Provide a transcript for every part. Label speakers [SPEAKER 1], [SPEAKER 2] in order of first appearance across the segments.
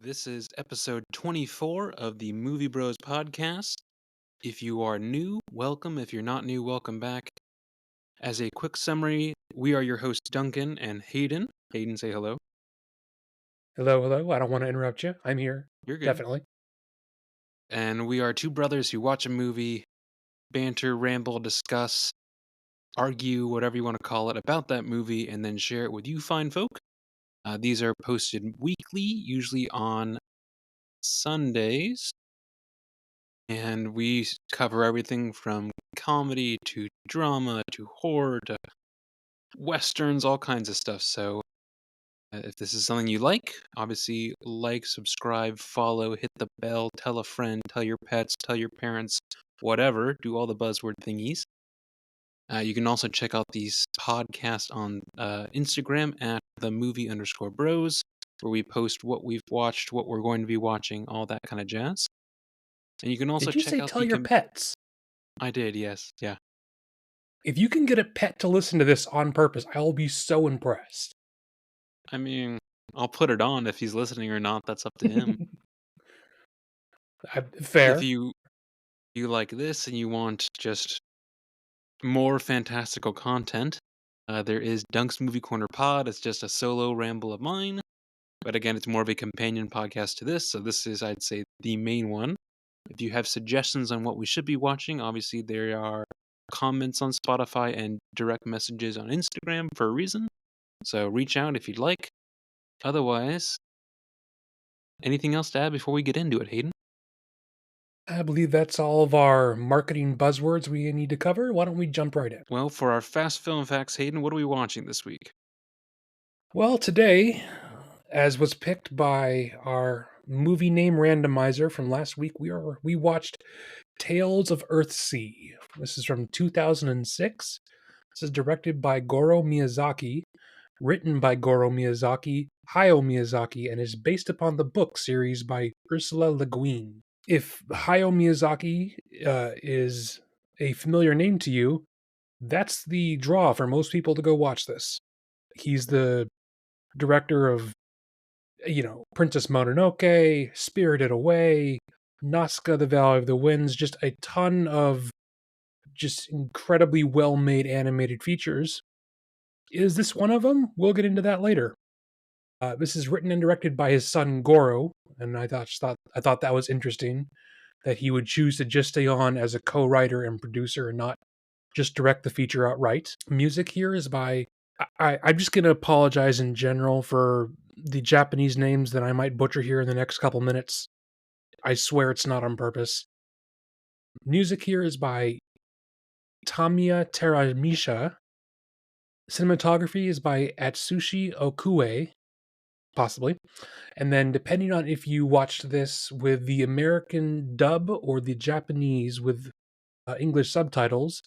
[SPEAKER 1] This is episode 24 of the Movie Bros podcast. If you are new, welcome. If you're not new, welcome back. As a quick summary, we are your hosts, Duncan and Hayden. Hayden, say hello.
[SPEAKER 2] Hello. I don't want to interrupt you. I'm here.
[SPEAKER 1] You're good.
[SPEAKER 2] Definitely.
[SPEAKER 1] And we are two brothers who watch a movie, banter, ramble, discuss, argue, whatever you want to call it, about that movie, and then share it with you fine folk. These are posted weekly, usually on Sundays. And we cover everything from comedy to drama to horror to westerns, all kinds of stuff. So if this is something you like, obviously like, subscribe, follow, hit the bell, tell a friend, tell your pets, tell your parents, whatever. Do all the buzzword thingies. You can also check out these podcasts on Instagram at @themovie_bros, where we post what we've watched, what we're going to be watching, all that kind of jazz. And you can also
[SPEAKER 2] Did you
[SPEAKER 1] check
[SPEAKER 2] say
[SPEAKER 1] out
[SPEAKER 2] tell your pets?
[SPEAKER 1] I did, yes, yeah.
[SPEAKER 2] If you can get a pet to listen to this on purpose, I will be so impressed.
[SPEAKER 1] I mean, I'll put it on if he's listening or not. That's up to him. If
[SPEAKER 2] Fair.
[SPEAKER 1] you like this and you want just more fantastical content, there is Dunk's Movie Corner Pod. It's just a solo ramble of mine. But again, it's more of a companion podcast to this. So this is, I'd say, the main one. If you have suggestions on what we should be watching, obviously there are comments on Spotify and direct messages on Instagram for a reason. So reach out if you'd like. Otherwise, anything else to add before we get into it, Hayden?
[SPEAKER 2] I believe that's all of our marketing buzzwords we need to cover. Why don't we jump right in?
[SPEAKER 1] Well, for our fast film facts, Hayden, what are we watching this week?
[SPEAKER 2] Well, today, as was picked by our movie name randomizer from last week, we watched Tales of Earthsea. This is from 2006. This is directed by Goro Miyazaki, written by Goro Miyazaki, Hayao Miyazaki, and is based upon the book series by Ursula Le Guin. If Hayao Miyazaki is a familiar name to you, that's the draw for most people to go watch this. He's the director of, Princess Mononoke, Spirited Away, Nazca, The Valley of the Winds, just a ton of just incredibly well-made animated features. Is this one of them? We'll get into that later. This is written and directed by his son Goro, and I thought that was interesting that he would choose to just stay on as a co-writer and producer and not just direct the feature outright. Music here is by I'm just going to apologize in general for the Japanese names that I might butcher here in the next couple minutes. I swear it's not on purpose. Music here is by Tamiya Teramisha. Cinematography is by Atsushi Okue, possibly. And then, depending on if you watched this with the American dub or the Japanese with English subtitles,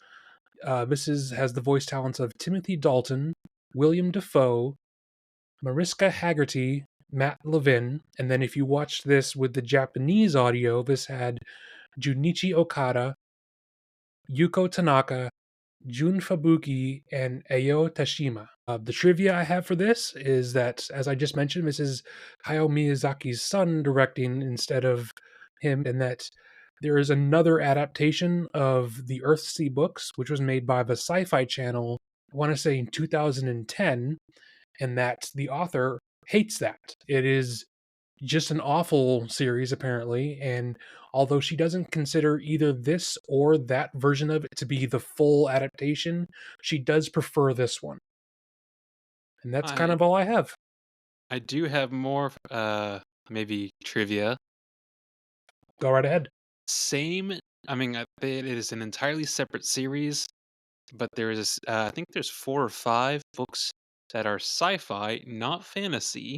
[SPEAKER 2] has the voice talents of Timothy Dalton, William Dafoe, Mariska Hargitay, Matt Levin, and then if you watched this with the Japanese audio, this had Junichi Okada, Yuko Tanaka, Jun Fabuki, and Ayo Tashima. The trivia I have for this is that, as I just mentioned, this is Hayao Miyazaki's son directing instead of him, and that there is another adaptation of the Earthsea books, which was made by the Sci-Fi Channel, I want to say in 2010, and that the author hates that. It is just an awful series, apparently, and although she doesn't consider either this or that version of it to be the full adaptation, she does prefer this one. And that's kind
[SPEAKER 1] I
[SPEAKER 2] of all I have.
[SPEAKER 1] I do have more maybe trivia.
[SPEAKER 2] Go right ahead.
[SPEAKER 1] Same. I mean, it is an entirely separate series, but there is I think there's 4 or 5 books that are sci-fi, not fantasy,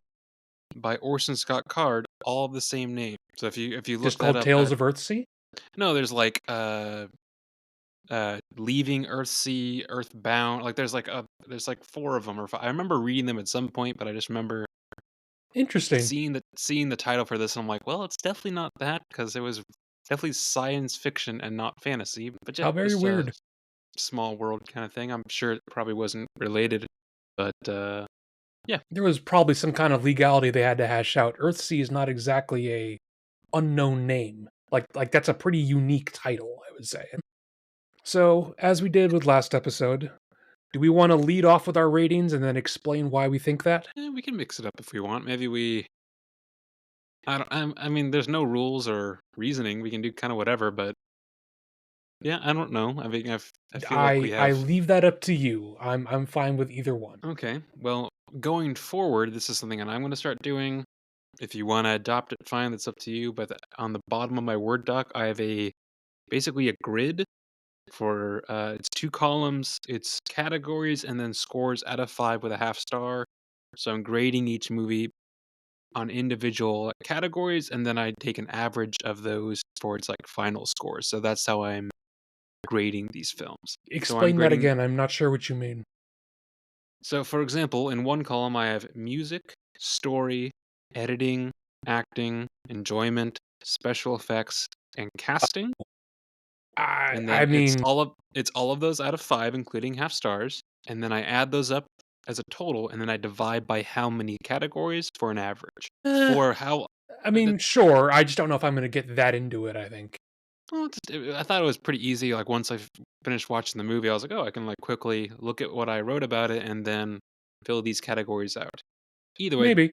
[SPEAKER 1] by Orson Scott Card, all of the same name. So if you look
[SPEAKER 2] Just
[SPEAKER 1] that
[SPEAKER 2] called
[SPEAKER 1] up,
[SPEAKER 2] Tales of Earthsea?
[SPEAKER 1] no, there's like Leaving Earthsea, Earthbound. Like there's like 4 of them or 5. I remember reading them at some point, but I just remember
[SPEAKER 2] Interesting.
[SPEAKER 1] seeing the title for this, and I'm like, well, it's definitely not that because it was definitely science fiction and not fantasy. But yeah,
[SPEAKER 2] How very weird.
[SPEAKER 1] small world kind of thing. I'm sure it probably wasn't related, but yeah.
[SPEAKER 2] There was probably some kind of legality they had to hash out. Earthsea is not exactly a unknown name. Like that's a pretty unique title, I would say. So, as we did with last episode, do we want to lead off with our ratings and then explain why we think that?
[SPEAKER 1] We can mix it up if we want. Maybe we. I don't. I mean, there's no rules or reasoning. We can do kind of whatever. But yeah, I don't know. I mean, I feel like we
[SPEAKER 2] I
[SPEAKER 1] have.
[SPEAKER 2] leave that up to you. I'm fine with either one.
[SPEAKER 1] Okay. Well, going forward, this is something that I'm going to start doing. If you want to adopt it, fine. That's up to you. But on the bottom of my Word doc, I have basically a grid for it's two columns. It's categories and then scores out of 5 with a half star. So I'm grading each movie on individual categories, and then I take an average of those for its like final scores. So that's how I'm grading these films. So I'm
[SPEAKER 2] Explain that
[SPEAKER 1] grading.
[SPEAKER 2] again. I'm not sure what you mean.
[SPEAKER 1] So for example, in one column I have music, story, editing, acting, enjoyment, special effects, and casting. And
[SPEAKER 2] I
[SPEAKER 1] then
[SPEAKER 2] mean,
[SPEAKER 1] it's all of those out of 5, including half stars, and then I add those up as a total, and then I divide by how many categories for an average.
[SPEAKER 2] eh,
[SPEAKER 1] For how
[SPEAKER 2] I
[SPEAKER 1] the
[SPEAKER 2] mean, sure. I just don't know if I'm going to get that into it. I think
[SPEAKER 1] well, I thought it was pretty easy, like, once I finished watching the movie, I was like, "Oh, I can, like, quickly look at what I wrote about it and then fill these categories out." Either way,
[SPEAKER 2] maybe.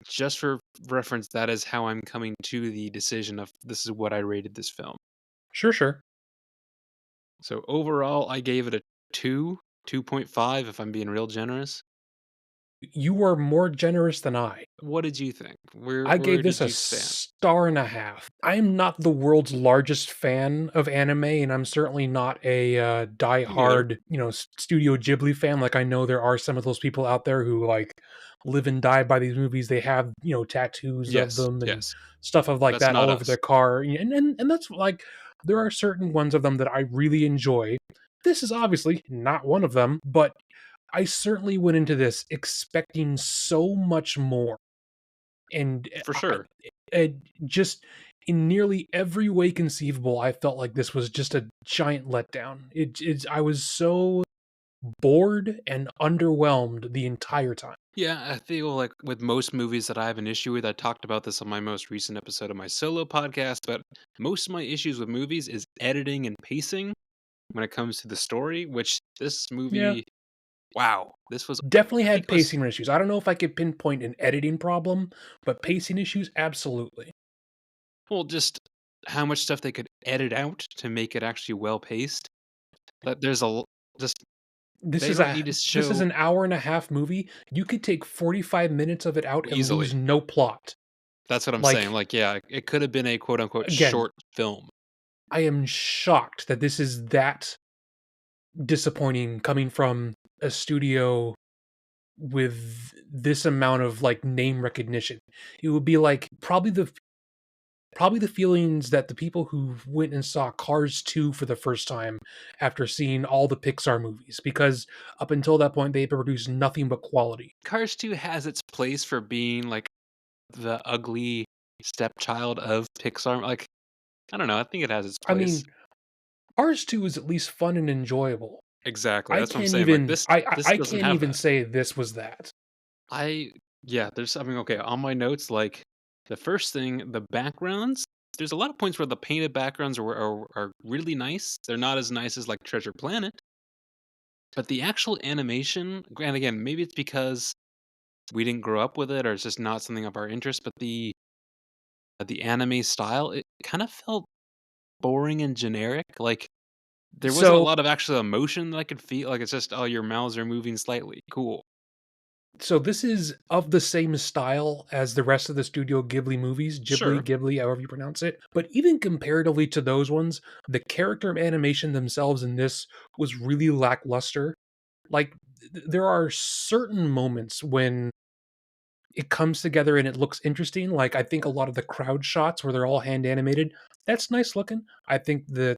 [SPEAKER 1] just for reference, that is how I'm coming to the decision of this is what I rated this film.
[SPEAKER 2] Sure, sure.
[SPEAKER 1] So overall, I gave it a 2.5 if I'm being real generous.
[SPEAKER 2] You were more generous than I.
[SPEAKER 1] What did you think?
[SPEAKER 2] I
[SPEAKER 1] Where
[SPEAKER 2] gave this
[SPEAKER 1] did
[SPEAKER 2] a
[SPEAKER 1] you stand?
[SPEAKER 2] star and a half. I'm not the world's largest fan of anime, and I'm certainly not a
[SPEAKER 1] Me neither.
[SPEAKER 2] die-hard, Studio Ghibli fan. Like I know there are some of those people out there who like live and die by these movies. They have tattoos of
[SPEAKER 1] Yes,
[SPEAKER 2] them and
[SPEAKER 1] yes.
[SPEAKER 2] stuff of like
[SPEAKER 1] That's
[SPEAKER 2] that
[SPEAKER 1] not
[SPEAKER 2] all over their
[SPEAKER 1] us.
[SPEAKER 2] car, and that's like there are certain ones of them that I really enjoy. This is obviously not one of them, but I certainly went into this expecting so much more and
[SPEAKER 1] For sure.
[SPEAKER 2] just in nearly every way conceivable, I felt like this was just a giant letdown. I was so bored and underwhelmed the entire time.
[SPEAKER 1] Yeah, I feel like with most movies that I have an issue with, I talked about this on my most recent episode of my solo podcast, but most of my issues with movies is editing and pacing when it comes to the story, which this
[SPEAKER 2] Yeah,
[SPEAKER 1] movie, wow, this was,
[SPEAKER 2] definitely
[SPEAKER 1] I think
[SPEAKER 2] had
[SPEAKER 1] it was,
[SPEAKER 2] pacing issues. I don't know if I could pinpoint an editing problem, but pacing issues, absolutely.
[SPEAKER 1] well, just how much stuff they could edit out to make it actually well paced. That there's just,
[SPEAKER 2] This
[SPEAKER 1] they
[SPEAKER 2] is
[SPEAKER 1] don't
[SPEAKER 2] a
[SPEAKER 1] need to
[SPEAKER 2] this is
[SPEAKER 1] show
[SPEAKER 2] an hour and a half movie. You could take 45 minutes of it out and lose
[SPEAKER 1] easily.
[SPEAKER 2] no plot.
[SPEAKER 1] That's what I'm saying.
[SPEAKER 2] Like
[SPEAKER 1] Like, yeah, it could have been a quote unquote
[SPEAKER 2] again,
[SPEAKER 1] short film.
[SPEAKER 2] I am shocked that this is that disappointing coming from a studio with this amount of like name recognition. It would be like probably the feelings that the people who went and saw Cars 2 for the first time after seeing all the Pixar movies, because up until that point they produced nothing but quality.
[SPEAKER 1] Cars 2 has its place for being like the ugly stepchild of Pixar. Like, I don't know. I think it has its
[SPEAKER 2] I
[SPEAKER 1] place.
[SPEAKER 2] mean, Cars 2 is at least fun and enjoyable.
[SPEAKER 1] Exactly.
[SPEAKER 2] I
[SPEAKER 1] That's what I'm
[SPEAKER 2] can't
[SPEAKER 1] saying. Like
[SPEAKER 2] even
[SPEAKER 1] this,
[SPEAKER 2] I I
[SPEAKER 1] this
[SPEAKER 2] I
[SPEAKER 1] doesn't
[SPEAKER 2] can't
[SPEAKER 1] have
[SPEAKER 2] even
[SPEAKER 1] that.
[SPEAKER 2] say this was that.
[SPEAKER 1] I yeah. There's something okay on my notes. Like the first thing, the backgrounds. There's a lot of points where the painted backgrounds are really nice. They're not as nice as like Treasure Planet, but the actual animation. And again, maybe it's because we didn't grow up with it, or it's just not something of our interest. But the anime style, it kind of felt boring and generic. Like there wasn't a
[SPEAKER 2] So
[SPEAKER 1] lot of actual emotion that I could feel. Like it's just, oh, your mouths are moving slightly. Cool.
[SPEAKER 2] So this is of the same style as the rest of the Studio Ghibli movies,
[SPEAKER 1] Sure.
[SPEAKER 2] Ghibli, however you pronounce it. But even comparatively to those ones, the character animation themselves in this was really lackluster. Like there are certain moments when it comes together and it looks interesting. Like I think a lot of the crowd shots where they're all hand animated, that's nice looking. I think that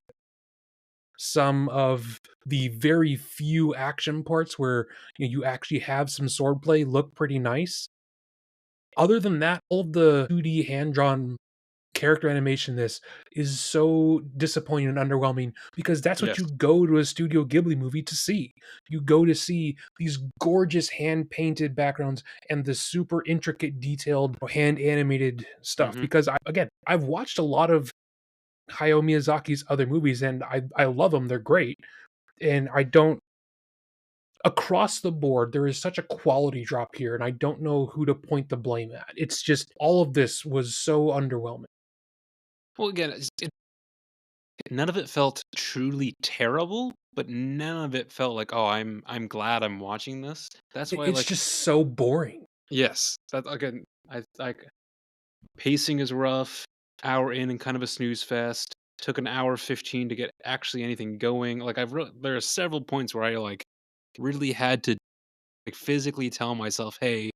[SPEAKER 2] some of the very few action parts where you actually have some swordplay look pretty nice. Other than that, all of the 2D hand drawn character animation in this is so disappointing and underwhelming because that's what
[SPEAKER 1] Yes.
[SPEAKER 2] you go to a Studio Ghibli movie to see. You go to see these gorgeous hand painted backgrounds and the super intricate, detailed, hand animated stuff.
[SPEAKER 1] Mhm.
[SPEAKER 2] Because again, I've watched a lot of Hayao Miyazaki's other movies and I love them. They're great. And I don't across the board, there is such a quality drop here, and I don't know who to point the blame at. It's just all of this was so underwhelming.
[SPEAKER 1] Well, again, none of it felt truly terrible, but none of it felt like, "Oh, I'm glad I'm watching this." That's why,
[SPEAKER 2] It's
[SPEAKER 1] like,
[SPEAKER 2] just so boring.
[SPEAKER 1] yes, that again, I like pacing is rough, hour in and kind of a snooze fest. Took an hour 15 to get actually anything going. Like, there are several points where I, like, really had to, like, physically tell myself, "Hey,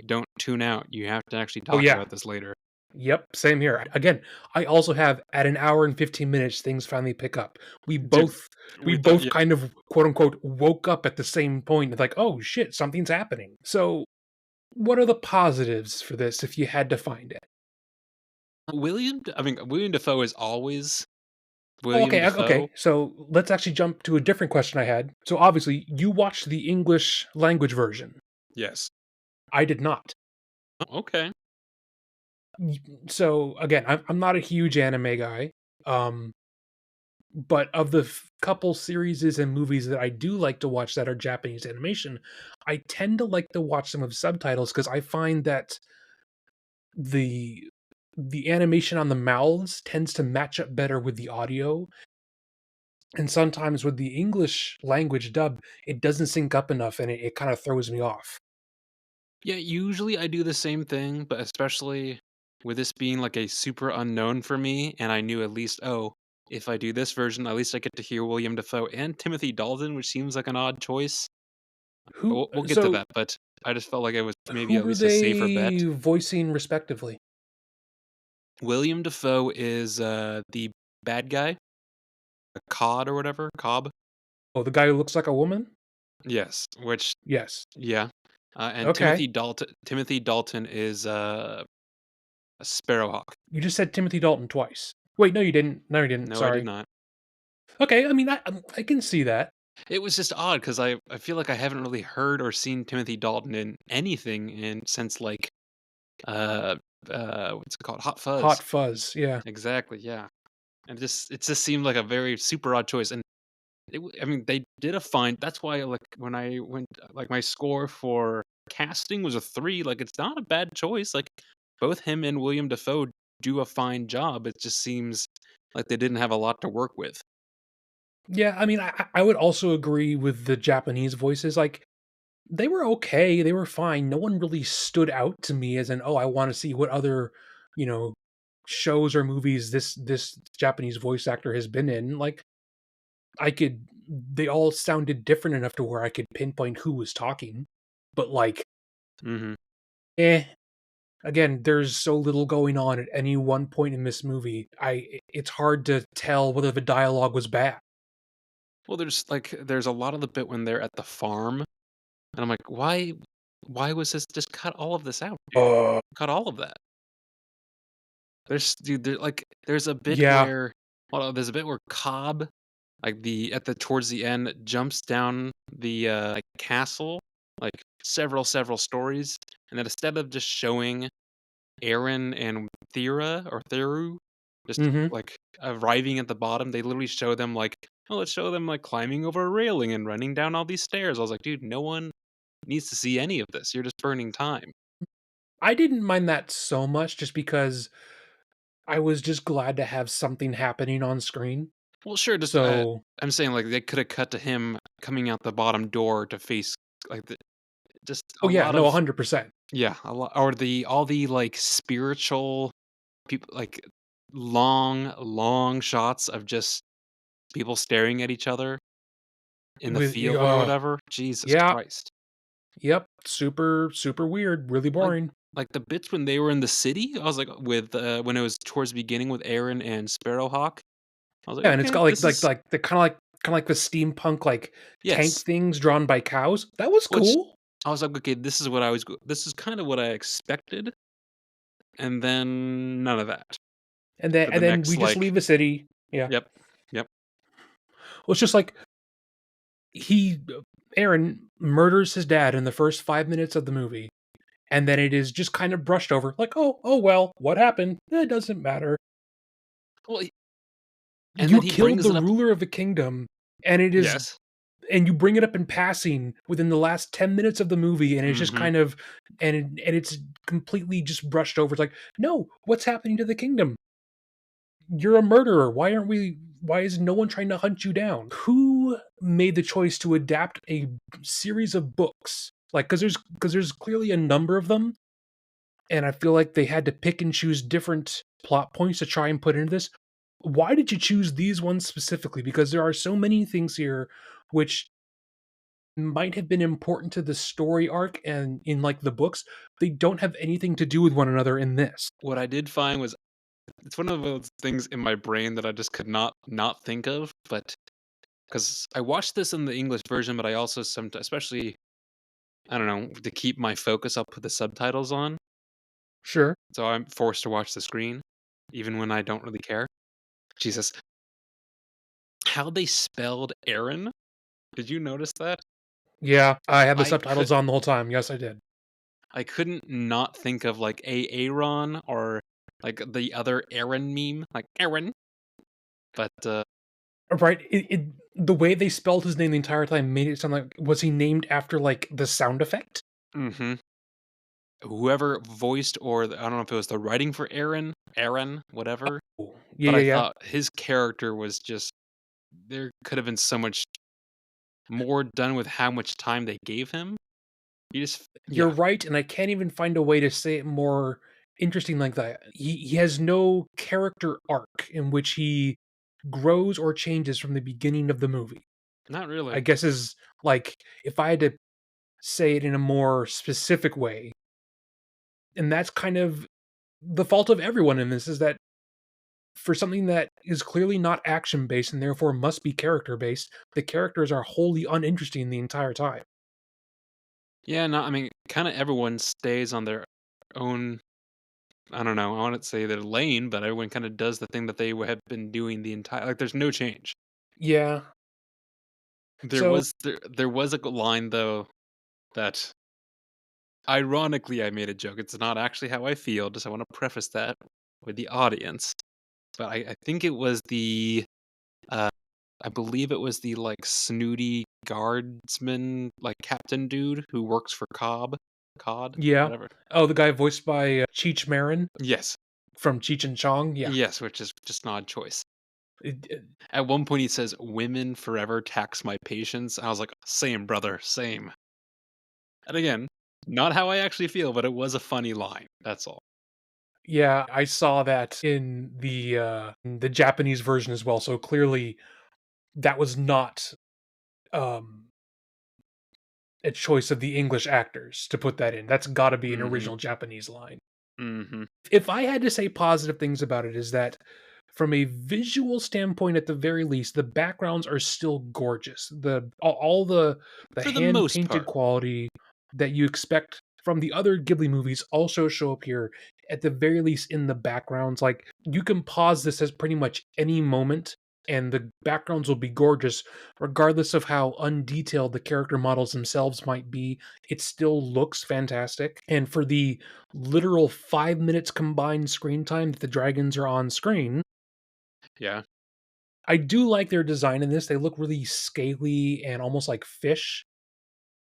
[SPEAKER 1] don't tune out. You have to actually
[SPEAKER 2] Oh
[SPEAKER 1] talk
[SPEAKER 2] yeah.
[SPEAKER 1] about this later."
[SPEAKER 2] Yep, same here. Again, I also have at an hour and 15 minutes things finally pick up. We
[SPEAKER 1] Dude,
[SPEAKER 2] both we
[SPEAKER 1] we thought
[SPEAKER 2] both
[SPEAKER 1] yeah.
[SPEAKER 2] kind of quote unquote woke up at the same point like, "Oh shit, something's happening." So, what are the positives for this if you had to find it?
[SPEAKER 1] William Dafoe is always
[SPEAKER 2] Oh,
[SPEAKER 1] William
[SPEAKER 2] okay,
[SPEAKER 1] Dafoe.
[SPEAKER 2] okay. So let's actually jump to a different question I had. So obviously, you watched the English language version.
[SPEAKER 1] Yes.
[SPEAKER 2] I did not.
[SPEAKER 1] Oh, okay.
[SPEAKER 2] So again, I'm not a huge anime guy. Um, but of the couple series and movies that I do like to watch that are Japanese animation, I tend to like to watch them with subtitles because I find that the the animation on the mouths tends to match up better with the audio. And sometimes with the English language dub, it doesn't sync up enough and it kind of throws me off.
[SPEAKER 1] Yeah, usually I do the same thing, but especially with this being like a super unknown for me, and I knew at least, oh, if I do this version, at least I get to hear William Dafoe and Timothy Dalton, which seems like an odd choice. But
[SPEAKER 2] Who
[SPEAKER 1] we'll get to
[SPEAKER 2] so
[SPEAKER 1] that, but I just felt like it was maybe
[SPEAKER 2] who
[SPEAKER 1] at
[SPEAKER 2] were
[SPEAKER 1] least a safer bet.
[SPEAKER 2] they voicing respectively?
[SPEAKER 1] William Dafoe is the bad guy, Cod or whatever, Cobb.
[SPEAKER 2] Oh, the guy who looks like a woman?
[SPEAKER 1] Yes, which
[SPEAKER 2] Yes.
[SPEAKER 1] yeah, and
[SPEAKER 2] Okay.
[SPEAKER 1] Timothy Dalton is a Sparrowhawk.
[SPEAKER 2] You just said Timothy Dalton twice. Wait, no, you didn't. No, you didn't.
[SPEAKER 1] No, I did
[SPEAKER 2] Sorry.
[SPEAKER 1] not.
[SPEAKER 2] Okay, I mean, I can see that.
[SPEAKER 1] It was just odd because I feel like I haven't really heard or seen Timothy Dalton in anything since, like, uh, what's it called? Hot Fuzz.
[SPEAKER 2] Hot Fuzz. Yeah.
[SPEAKER 1] Exactly, yeah, and it just seemed like a very super odd choice, and I mean, they did a fine that's why, like, when I went like, my score for casting was a 3, like, it's not a bad choice, like, both him and William Dafoe do a fine job, it just seems like they didn't have a lot to work with.
[SPEAKER 2] Yeah, I mean, I would also agree with the Japanese voices. Like, they were okay. They were fine. No one really stood out to me as an, oh, I want to see what other, you know, shows or movies this Japanese voice actor has been in. Like, I could they all sounded different enough to where I could pinpoint who was talking. But like,
[SPEAKER 1] Mhm.
[SPEAKER 2] eh, again, there's so little going on at any one point in this movie. It's hard to tell whether the dialogue was bad.
[SPEAKER 1] Well, there's a lot of the bit when they're at the farm, and I'm like, why was this just cut all of this out, dude.
[SPEAKER 2] Oh,
[SPEAKER 1] Cut all of that. There's a bit
[SPEAKER 2] yeah.
[SPEAKER 1] where hold on, there's a bit where Cobb, like, at the towards the end, jumps down the, like, castle, like, several stories, and then instead of just showing Aaron and Thera or Theru just,
[SPEAKER 2] Mhm.
[SPEAKER 1] like, arriving at the bottom, they literally show them, like, "Oh, let's show them, like, climbing over a railing and running down all these stairs." I was like, "Dude, no one needs to see any of this. You're just burning time."
[SPEAKER 2] I didn't mind that so much just because I was just glad to have something happening on screen.
[SPEAKER 1] Well, sure, just,
[SPEAKER 2] So
[SPEAKER 1] I'm saying, like, they coulda cut to him coming out the bottom door to face, like, just
[SPEAKER 2] oh,
[SPEAKER 1] a
[SPEAKER 2] yeah,
[SPEAKER 1] lot
[SPEAKER 2] no,
[SPEAKER 1] of
[SPEAKER 2] 100%.
[SPEAKER 1] yeah, a lot or all the, like, spiritual people like, long shots of just people staring at each other in the
[SPEAKER 2] With
[SPEAKER 1] field or whatever. Jesus
[SPEAKER 2] yeah,
[SPEAKER 1] Christ.
[SPEAKER 2] yep, super, super weird, really
[SPEAKER 1] Like
[SPEAKER 2] boring.
[SPEAKER 1] like, the bits when they were in the city, I was like, when it was towards the beginning with Aaron and Sparrowhawk, I was like,
[SPEAKER 2] Yeah, and it's
[SPEAKER 1] "Okay,
[SPEAKER 2] got
[SPEAKER 1] this is"
[SPEAKER 2] like the kinda like the steampunk, like, tank
[SPEAKER 1] yes.
[SPEAKER 2] things drawn by cows. That was
[SPEAKER 1] Which
[SPEAKER 2] cool.
[SPEAKER 1] I was like, "Okay, this is kinda what I expected," and then none of that.
[SPEAKER 2] and then
[SPEAKER 1] for the
[SPEAKER 2] and then
[SPEAKER 1] next
[SPEAKER 2] we just
[SPEAKER 1] like
[SPEAKER 2] leave the city. Yeah.
[SPEAKER 1] yep, yep.
[SPEAKER 2] Well, it's just like he Aaron murders his dad in the first 5 minutes of the movie, and then it is just kind of brushed over, like, oh well, what happened? It doesn't matter.
[SPEAKER 1] Well, and
[SPEAKER 2] You
[SPEAKER 1] then he
[SPEAKER 2] killed
[SPEAKER 1] brings
[SPEAKER 2] the
[SPEAKER 1] it up.
[SPEAKER 2] ruler of a kingdom, and it is
[SPEAKER 1] Yes.
[SPEAKER 2] and you bring it up in passing within the last 10 minutes of the movie, and it's just
[SPEAKER 1] Mhm.
[SPEAKER 2] kind of and it's completely just brushed over. It's like, no, what's happening to the kingdom? You're a murderer. Why is no one trying to hunt you down? Who made the choice to adapt a series of books? Like, because there's clearly a number of them, and I feel like they had to pick and choose different plot points to try and put into this. Why did you choose these ones specifically? Because there are so many things here which might have been important to the story arc and in like the books. They don't have anything to do with one another in this.
[SPEAKER 1] What I did find was it's one of those things in my brain that I just could not think of, but because I watched this in the English version, but I also especially I don't know, to keep my focus, I'll put the subtitles on,
[SPEAKER 2] Sure.
[SPEAKER 1] so I'm forced to watch the screen, even when I don't really care. Jesus, how they spelled Aaron? Did you notice that?
[SPEAKER 2] Yeah, I had the
[SPEAKER 1] I
[SPEAKER 2] subtitles
[SPEAKER 1] could
[SPEAKER 2] on the whole time. Yes, I did.
[SPEAKER 1] I couldn't not think of like a Aaron or like the other Aaron meme, like Aaron. But
[SPEAKER 2] Right? The way they spelled his name the entire time made it sound like, was he named after like the sound effect?
[SPEAKER 1] mhm. Whoever voiced I don't know if it was the writing for Aaron, whatever.
[SPEAKER 2] Oh, yeah,
[SPEAKER 1] But
[SPEAKER 2] yeah,
[SPEAKER 1] I
[SPEAKER 2] yeah.
[SPEAKER 1] thought his character was just there could have been so much more done with how much time they gave him. He just
[SPEAKER 2] You're
[SPEAKER 1] yeah,
[SPEAKER 2] right, and I can't even find a way to say it more interesting like that. He has no character arc in which he grows or changes from the beginning of the movie.
[SPEAKER 1] not
[SPEAKER 2] I
[SPEAKER 1] really.
[SPEAKER 2] guess is like, if I had to say it in a more specific way, and that's kind of the fault of everyone in this, is that for something that is clearly not action based and therefore must be character based, the characters are wholly uninteresting the entire time.
[SPEAKER 1] Yeah, no, I mean, kinda everyone stays on their own I don't know, I wouldn't say their lane, but everyone kinda does the thing that they have been doing the entire like, there's no change.
[SPEAKER 2] Yeah.
[SPEAKER 1] There
[SPEAKER 2] So
[SPEAKER 1] was there was a line, though, that ironically, I made a joke. It's not actually how I feel, just I wanna preface that with the audience. But I think it was uh, I believe it was the, like, snooty guardsman, like, captain dude who works for Cod?
[SPEAKER 2] yeah.
[SPEAKER 1] Whatever.
[SPEAKER 2] Oh, the guy voiced by Cheech Marin
[SPEAKER 1] Yes.
[SPEAKER 2] from Cheech and Chong. Yeah.
[SPEAKER 1] Yes, which is just an odd choice.
[SPEAKER 2] It-
[SPEAKER 1] At one point, he says, "Women forever tax my patience." I was like, "Same, brother, same." And again, not how I actually feel, but it was a funny line, that's all.
[SPEAKER 2] yeah, I saw that in the Japanese version as well. So clearly that was not um a choice of the English actors to put that in. That's got to be an
[SPEAKER 1] Mhm,
[SPEAKER 2] original Japanese line.
[SPEAKER 1] mhm.
[SPEAKER 2] If I had to say positive things about it, is that from a visual standpoint, at the very least, the backgrounds are still gorgeous. All the
[SPEAKER 1] For the
[SPEAKER 2] hand
[SPEAKER 1] most
[SPEAKER 2] painted
[SPEAKER 1] part.
[SPEAKER 2] quality that you expect from the other Ghibli movies also show up here. At the very least, in the backgrounds, like, you can pause this as pretty much any moment, and the backgrounds will be gorgeous, regardless of how undetailed the character models themselves might be. It still looks fantastic, and for the literal 5 minutes combined screen time that the dragons are on screen,
[SPEAKER 1] Yeah.
[SPEAKER 2] I do like their design in this. They look really scaly and almost like fish.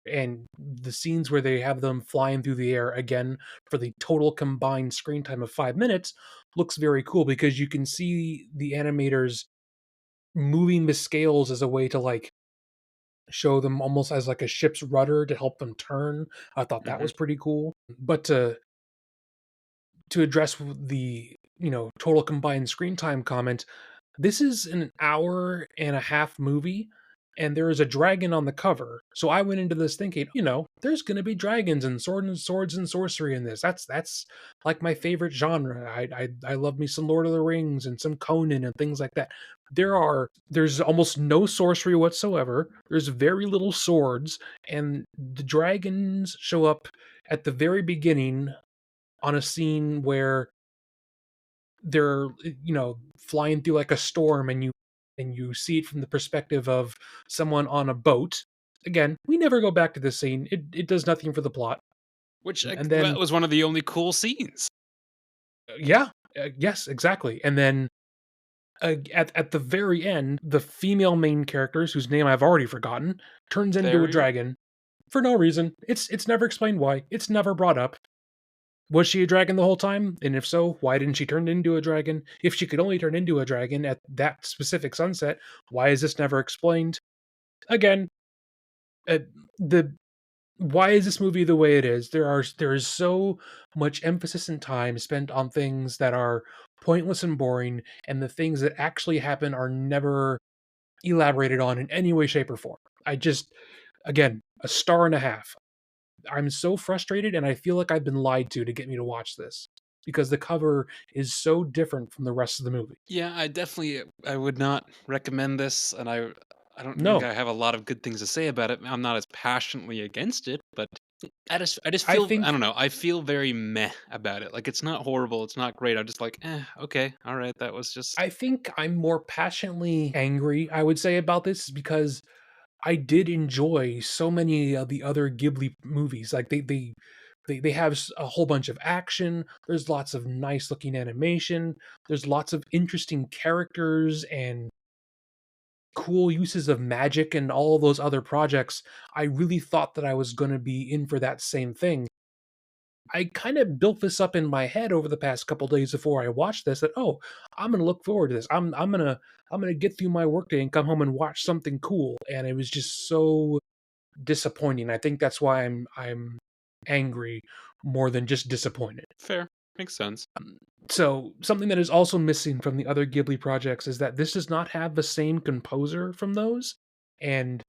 [SPEAKER 2] And the scenes where they have them flying through the air again for the total combined screen time of 5 minutes looks very cool, because you can see the animators moving the scales as a way to like show them almost as like a ship's rudder to help them turn. I thought that
[SPEAKER 1] Mhm.
[SPEAKER 2] was pretty cool. But to address the total combined screen time comment, this is an hour and a half movie, and there is a dragon on the cover. So I went into this thinking, there's going to be dragons and swords and sorcery in this. That's like my favorite genre. I love me some Lord of the Rings and some Conan and things like that. There's almost no sorcery whatsoever. There's very little swords, and the dragons show up at the very beginning on a scene where they're flying through like a storm, and you see it from the perspective of someone on a boat. Again, we never go back to this scene. It does nothing for the plot.
[SPEAKER 1] Which
[SPEAKER 2] And
[SPEAKER 1] that
[SPEAKER 2] then
[SPEAKER 1] was one of the only cool scenes.
[SPEAKER 2] yeah, yes, exactly. And then at the very end, the female main characters, whose name I've already forgotten, turns into
[SPEAKER 1] There
[SPEAKER 2] a
[SPEAKER 1] we go.
[SPEAKER 2] dragon for no reason. It's never explained why. It's never brought up. Was she a dragon the whole time? And if so, why didn't she turn into a dragon? If she could only turn into a dragon at that specific sunset, why is this never explained? Again, uh, the why is this movie the way it is? There is so much emphasis and time spent on things that are pointless and boring, and the things that actually happen are never elaborated on in any way, shape, or form. I just, again, a star and a half. I'm so frustrated, and I feel like I've been lied to get me to watch this because the cover is so different from the rest of the movie.
[SPEAKER 1] Yeah, I would not recommend this, and I don't think
[SPEAKER 2] No,
[SPEAKER 1] I have a lot of good things to say about it. I'm not as passionately against it, but I just
[SPEAKER 2] I
[SPEAKER 1] feel I
[SPEAKER 2] think
[SPEAKER 1] don't know. I feel very meh about it. Like it's not horrible. It's not great. I'm just like, okay, all right. That was just
[SPEAKER 2] I think I'm more passionately angry, I would say, about this because I did enjoy so many of the other Ghibli movies. Like they have a whole bunch of action. There's lots of nice looking animation. There's lots of interesting characters and cool uses of magic and all of those other projects. I really thought that I was going to be in for that same thing. I kind of built this up in my head over the past couple days before I watched this that I'm going to look forward to this. I'm going to get through my workday and come home and watch something cool, and it was just so disappointing. I think that's why I'm angry more than just disappointed.
[SPEAKER 1] fair. Makes sense.
[SPEAKER 2] So, something that is also missing from the other Ghibli projects is that this does not have the same composer from those, and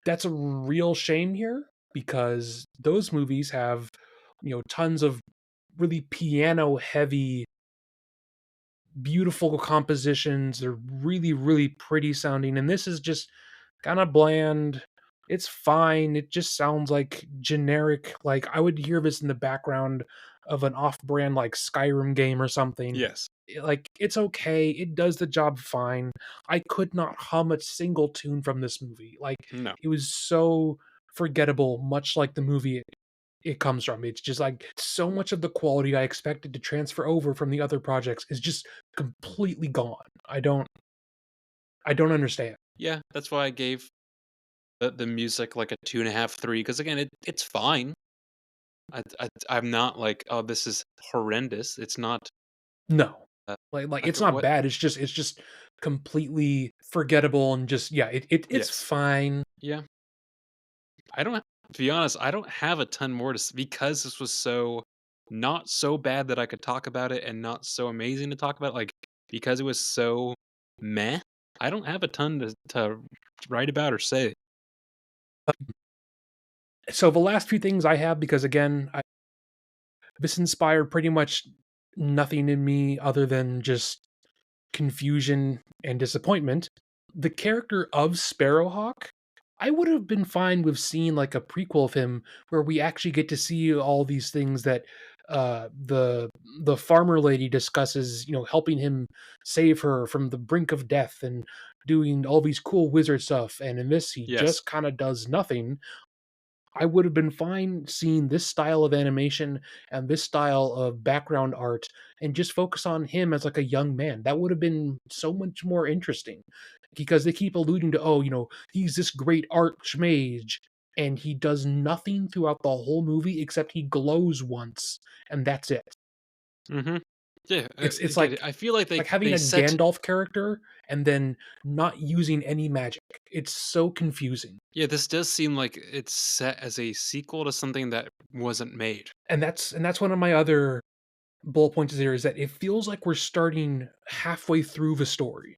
[SPEAKER 2] that's a real shame here because those movies have, tons of really piano heavy, beautiful compositions. They're really, really pretty sounding, and this is just kind of bland. It's fine. It just sounds like generic. Like I would hear this in the background of an off-brand like Skyrim game or something.
[SPEAKER 1] Yes.
[SPEAKER 2] Like it's okay. It does the job fine. I could not hum a single tune from this movie. Like
[SPEAKER 1] No.
[SPEAKER 2] it was so forgettable, much like the movie it comes from. It's just like so much of the quality I expected to transfer over from the other projects is just completely gone. I don't understand.
[SPEAKER 1] Yeah, that's why I gave the music like a 2.5, 3. Because again, it's fine. I'm not like, oh, this is horrendous. It's not.
[SPEAKER 2] No.
[SPEAKER 1] Uh,
[SPEAKER 2] Like
[SPEAKER 1] like
[SPEAKER 2] it's not
[SPEAKER 1] what?
[SPEAKER 2] bad. It's just completely forgettable and just yeah, it's
[SPEAKER 1] Yes.
[SPEAKER 2] fine.
[SPEAKER 1] Yeah. I don't. To be honest, I don't have a ton more because this was so not so bad that I could talk about it, and not so amazing to talk about. Like because it was so meh. I don't have a ton to write about or say.
[SPEAKER 2] So the last few things I have because again, this inspired pretty much nothing in me other than just confusion and disappointment. The character of Sparrowhawk, I would have been fine with seeing like a prequel of him where we actually get to see all these things that the farmer lady discusses, helping him save her from the brink of death and doing all these cool wizard stuff. And in this, he
[SPEAKER 1] Yes.
[SPEAKER 2] just kind of does nothing. I would have been fine seeing this style of animation and this style of background art and just focus on him as like a young man. That would have been so much more interesting because they keep alluding to, oh, he's this great archmage and he does nothing throughout the whole movie except he glows once and that's it.
[SPEAKER 1] Mm-hmm. Yeah.
[SPEAKER 2] It's
[SPEAKER 1] Again, I feel like
[SPEAKER 2] like having
[SPEAKER 1] they
[SPEAKER 2] a
[SPEAKER 1] set.
[SPEAKER 2] Gandalf character and then not using any magic. It's so confusing.
[SPEAKER 1] Yeah, this does seem like it's set as a sequel to something that wasn't made.
[SPEAKER 2] And that's one of my other bullet points here is that it feels like we're starting halfway through the story.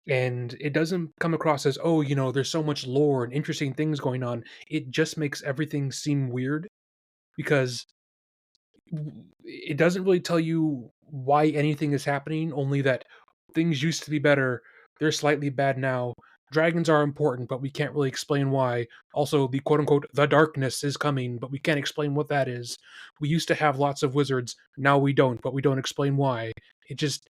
[SPEAKER 2] And it doesn't come across as, oh, there's so much lore and interesting things going on. It just makes everything seem weird because it doesn't really tell you why anything is happening, only that things used to be better. They're slightly bad now. Dragons are important, but we can't really explain why. Also, the quote unquote the darkness is coming, but we can't explain what that is. We used to have lots of wizards, now we don't, but we don't explain why. It just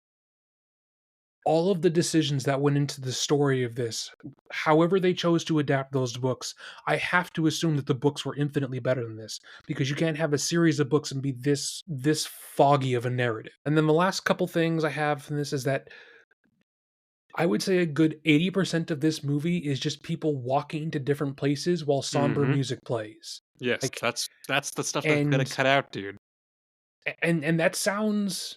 [SPEAKER 2] all of the decisions that went into the story of this, however they chose to adapt those books, I have to assume that the books were infinitely better than this because you can't have a series of books and be this foggy of a narrative. And then the last couple things I have from this is that I would say a good 80% of this movie is just people walking to different places while somber
[SPEAKER 1] Mhm.
[SPEAKER 2] music plays.
[SPEAKER 1] Yes,
[SPEAKER 2] Like
[SPEAKER 1] that's the stuff that's gotta
[SPEAKER 2] and
[SPEAKER 1] cut out, dude.
[SPEAKER 2] and that sounds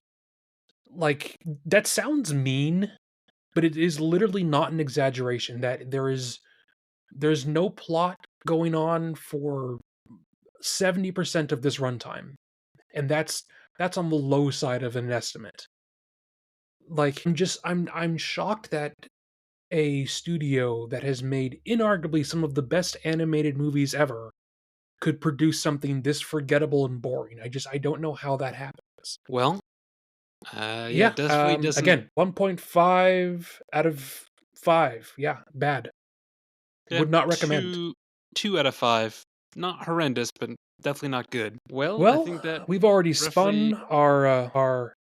[SPEAKER 2] like that sounds mean, but it is literally not an exaggeration that there's no plot going on for 70% of this runtime. And that's on the low side of an estimate. Like I'm shocked that a studio that has made inarguably some of the best animated movies ever could produce something this forgettable and boring. I don't know how that happens.
[SPEAKER 1] Well, yeah,
[SPEAKER 2] Yeah,
[SPEAKER 1] it definitely doesn't.
[SPEAKER 2] again, 1.5 out of 5. Yeah, bad.
[SPEAKER 1] Yeah,
[SPEAKER 2] Would not recommend.
[SPEAKER 1] 2 out of 5. Not horrendous, but definitely not good. Well, I
[SPEAKER 2] Well,
[SPEAKER 1] think that
[SPEAKER 2] we've already
[SPEAKER 1] roughly
[SPEAKER 2] spun our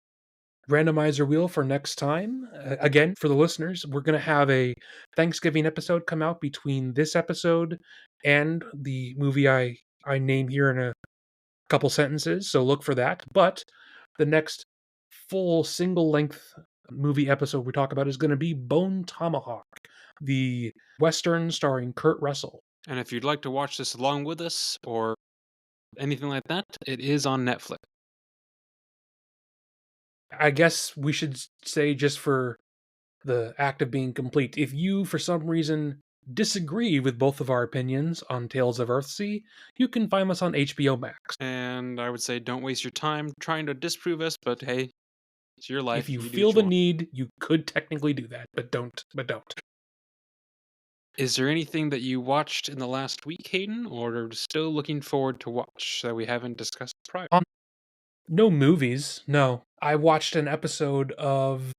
[SPEAKER 2] randomizer wheel for next time. Again, for the listeners, we're going to have a Thanksgiving episode come out between this episode and the movie I name here in a couple sentences, so look for that. But the next full single length movie episode we talk about is going to be Bone Tomahawk, the western starring Kurt Russell.
[SPEAKER 1] and if you'd like to watch this along with us or anything like that, it is on Netflix.
[SPEAKER 2] I guess we should say, just for the act of being complete, if you for some reason disagree with both of our opinions on Tales of Earthsea, you can find us on HBO Max.
[SPEAKER 1] And I would say don't waste your time trying to disprove us, but hey, it's your
[SPEAKER 2] If
[SPEAKER 1] life.
[SPEAKER 2] you
[SPEAKER 1] You do
[SPEAKER 2] feel
[SPEAKER 1] what you
[SPEAKER 2] the
[SPEAKER 1] want.
[SPEAKER 2] need, you could technically do that, but don't. But don't.
[SPEAKER 1] Is there anything that you watched in the last week, Hayden, or are still looking forward to watch that we haven't discussed prior?
[SPEAKER 2] No movies. No. I watched an episode of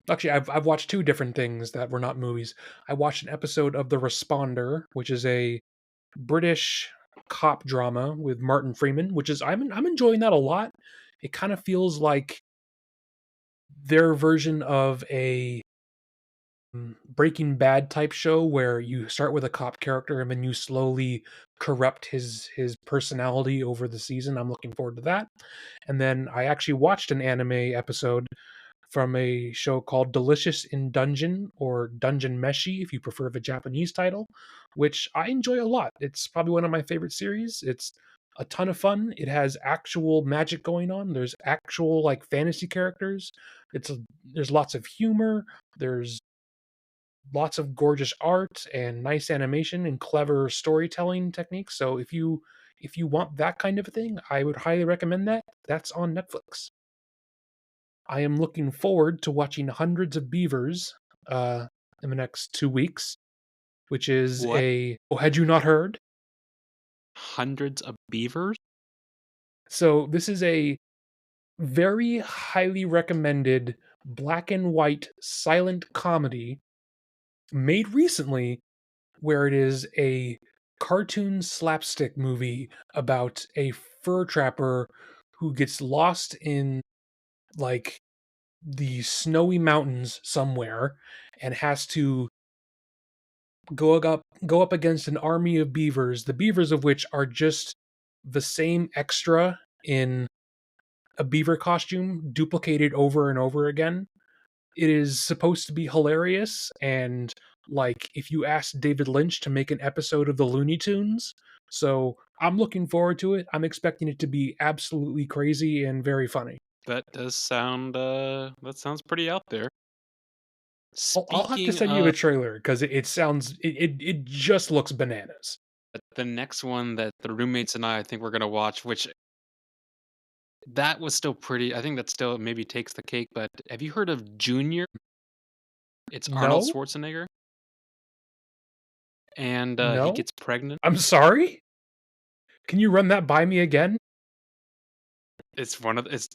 [SPEAKER 2] actually I've watched two different things that were not movies. I watched an episode of The Responder, which is a British cop drama with Martin Freeman, which is I'm enjoying that a lot. It kind of feels like their version of a Breaking Bad type show where you start with a cop character and then you slowly corrupt his personality over the season. I'm looking forward to that. And then I actually watched an anime episode from a show called Delicious in Dungeon, or Dungeon Meshi if you prefer the Japanese title, which I enjoy a lot. It's probably one of my favorite series. It's a ton of fun. It has actual magic going on. There's actual like fantasy characters. There's lots of humor. There's lots of gorgeous art and nice animation and clever storytelling techniques. So if you want that kind of a thing, I would highly recommend that. That's on Netflix. I am looking forward to watching Hundreds of Beavers uh, in the next 2 weeks, which is
[SPEAKER 1] What?
[SPEAKER 2] had you not heard?
[SPEAKER 1] Hundreds of beavers?
[SPEAKER 2] So this is a very highly recommended black and white silent comedy made recently, where it is a cartoon slapstick movie about a fur trapper who gets lost in like the snowy mountains somewhere and has to go up against an army of beavers, the beavers of which are just the same extra in a beaver costume duplicated over and over again. It is supposed to be hilarious, and like if you asked David Lynch to make an episode of the Looney Tunes. So I'm looking forward to it. I'm expecting it to be absolutely crazy and very funny.
[SPEAKER 1] That does sound, that sounds pretty out there.
[SPEAKER 2] I'll have to
[SPEAKER 1] Speaking
[SPEAKER 2] send you the
[SPEAKER 1] of
[SPEAKER 2] trailer because it sounds it just looks bananas.
[SPEAKER 1] the next one that the roommates and I think we're gonna watch, which that was still pretty I think that still maybe takes the cake, but have you heard of Junior? It's Arnold
[SPEAKER 2] No,
[SPEAKER 1] Schwarzenegger, and, he
[SPEAKER 2] no.
[SPEAKER 1] gets pregnant.
[SPEAKER 2] I'm sorry. Can you run that by me again?
[SPEAKER 1] It's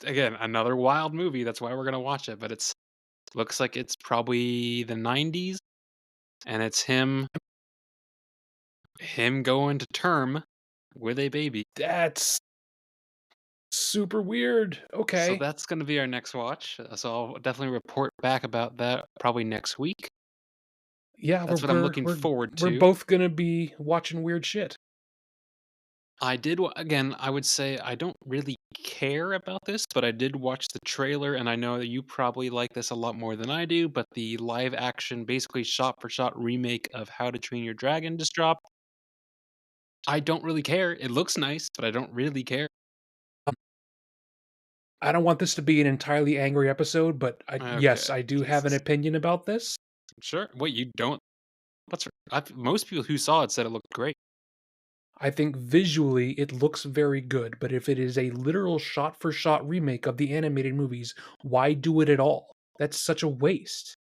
[SPEAKER 1] again, another wild movie, that's why we're gonna watch it, but it's looks like it's probably the '90s, and it's him going to term with a baby.
[SPEAKER 2] That's Super weird.
[SPEAKER 1] So
[SPEAKER 2] Okay.
[SPEAKER 1] that's gonna be our next watch. So I'll definitely report back about that probably next week.
[SPEAKER 2] Yeah, we're
[SPEAKER 1] That's what I'm
[SPEAKER 2] we're
[SPEAKER 1] looking
[SPEAKER 2] we're
[SPEAKER 1] forward
[SPEAKER 2] we're
[SPEAKER 1] to.
[SPEAKER 2] both gonna be watching weird shit.
[SPEAKER 1] I did again, I would say I don't really care about this, but I did watch the trailer and I know that you probably like this a lot more than I do, but the live action basically shot for shot remake of How to Train Your Dragon just dropped. I don't really care. It looks nice, but I don't really care.
[SPEAKER 2] Um, I don't want this to be an entirely angry episode, but yes,
[SPEAKER 1] Okay,
[SPEAKER 2] I do have an
[SPEAKER 1] Jesus.
[SPEAKER 2] opinion about this.
[SPEAKER 1] Sure. Wait, you don't? What's most people who saw it said it looked great.
[SPEAKER 2] I think visually it looks very good, but if it is a literal shot for shot remake of the animated movies, why do it at all? That's such a waste.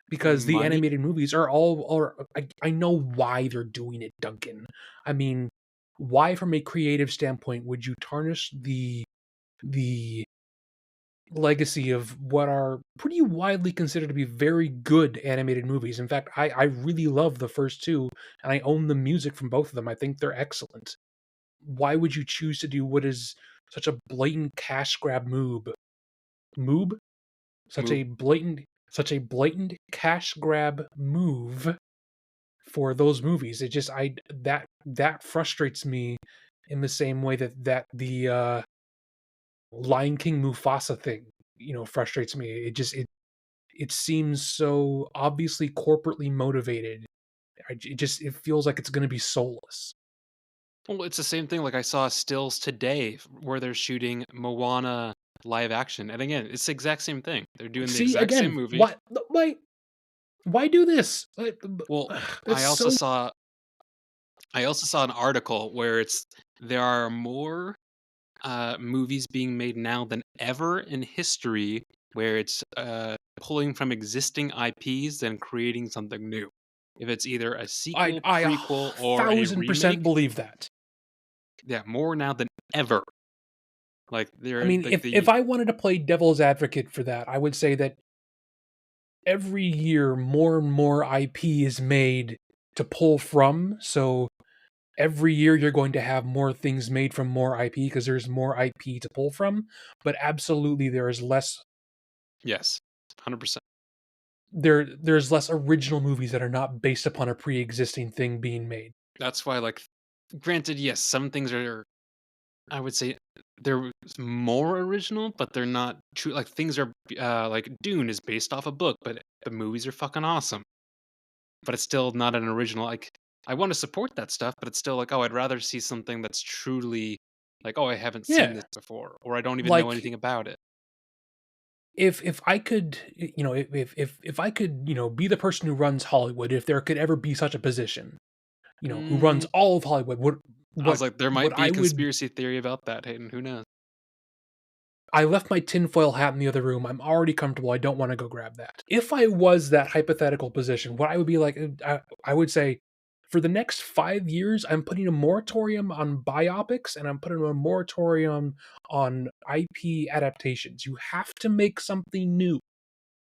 [SPEAKER 2] Because the
[SPEAKER 1] Money.
[SPEAKER 2] animated movies are all or I know why they're doing it, Duncan. I mean, why from a creative standpoint would you tarnish the legacy of what are pretty widely considered to be very good animated movies? In fact, I really love the first two, and I own the music from both of them. I think they're excellent. Why would you choose to do what is such a blatant cash grab move?
[SPEAKER 1] Move.
[SPEAKER 2] Such a blatant cash grab move for those movies. It just I that frustrates me in the same way that the Lion King Mufasa thing, frustrates me. It seems so obviously corporately motivated. It feels like it's going to be soulless.
[SPEAKER 1] Well, it's the same thing. Like I saw stills today where they're shooting Moana live action, and again, it's the exact same thing. They're doing the
[SPEAKER 2] See
[SPEAKER 1] exact same
[SPEAKER 2] again,
[SPEAKER 1] movie.
[SPEAKER 2] why do this?
[SPEAKER 1] Well,
[SPEAKER 2] That's
[SPEAKER 1] I also
[SPEAKER 2] so
[SPEAKER 1] saw I also saw an article where there are more movies being made now than ever in history, where it's pulling from existing IPs and creating something new. If it's either a sequel,
[SPEAKER 2] I
[SPEAKER 1] prequel, or a
[SPEAKER 2] 1,000%
[SPEAKER 1] remake,
[SPEAKER 2] believe that.
[SPEAKER 1] yeah, more now than ever. Like
[SPEAKER 2] I
[SPEAKER 1] they're
[SPEAKER 2] mean,
[SPEAKER 1] like
[SPEAKER 2] if
[SPEAKER 1] the
[SPEAKER 2] I wanted to play devil's advocate for that, I would say that every year more and more IP is made to pull from. So every year you're going to have more things made from more IP because there's more IP to pull from. But absolutely,
[SPEAKER 1] yes, 100%.
[SPEAKER 2] there's less original movies that are not based upon a pre-existing thing being made.
[SPEAKER 1] That's why, like, granted, yes, some things are, I would say, they're more original, but they're not true. Like things are, like Dune is based off a book, but the movies are fucking awesome. But it's still not an original. Like I want to support that stuff, but it's still like, oh, I'd rather see something that's truly like, oh, I haven't seen this
[SPEAKER 2] Yeah,
[SPEAKER 1] before, or I don't even know
[SPEAKER 2] like
[SPEAKER 1] anything about it.
[SPEAKER 2] if I could, if I could, be the person who runs Hollywood, if there could ever be such a position, who runs
[SPEAKER 1] Mm,
[SPEAKER 2] all of Hollywood,
[SPEAKER 1] I was
[SPEAKER 2] what
[SPEAKER 1] like, there
[SPEAKER 2] what
[SPEAKER 1] might be
[SPEAKER 2] I
[SPEAKER 1] a
[SPEAKER 2] would
[SPEAKER 1] conspiracy theory about that, Hayden. Who knows?
[SPEAKER 2] I left my tinfoil hat in the other room. I'm already comfortable. I don't want to go grab that. If I was that hypothetical position, what I would be like, I would say, for the next 5 years, I'm putting a moratorium on biopics and I'm putting a moratorium on IP adaptations. You have to make something new.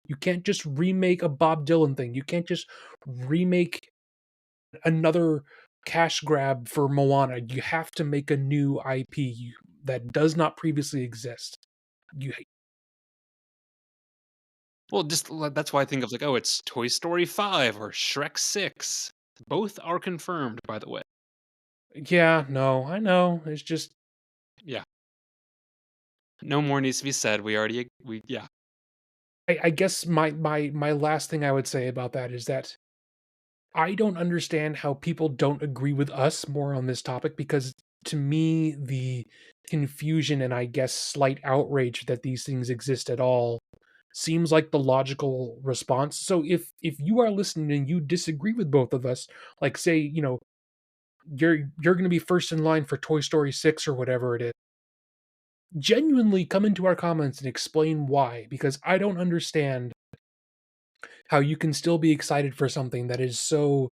[SPEAKER 2] You can't just remake a Bob Dylan thing. You can't just remake another cash grab for Moana. You have to make a new IP that does not previously exist. You
[SPEAKER 1] Well, that's why I think of like, oh, it's Toy Story 5 or Shrek 6. Both are confirmed, by the way.
[SPEAKER 2] Yeah, no, I know. It's just
[SPEAKER 1] Yeah. No more needs to be said. We already we yeah.
[SPEAKER 2] I guess my last thing I would say about that is that I don't understand how people don't agree with us more on this topic because to me the confusion and I guess slight outrage that these things exist at all seems like the logical response. So if you are listening and you disagree with both of us, like say, you're going to be first in line for Toy Story 6 or whatever it is, genuinely come into our comments and explain why because I don't understand how you can still be excited for something that is so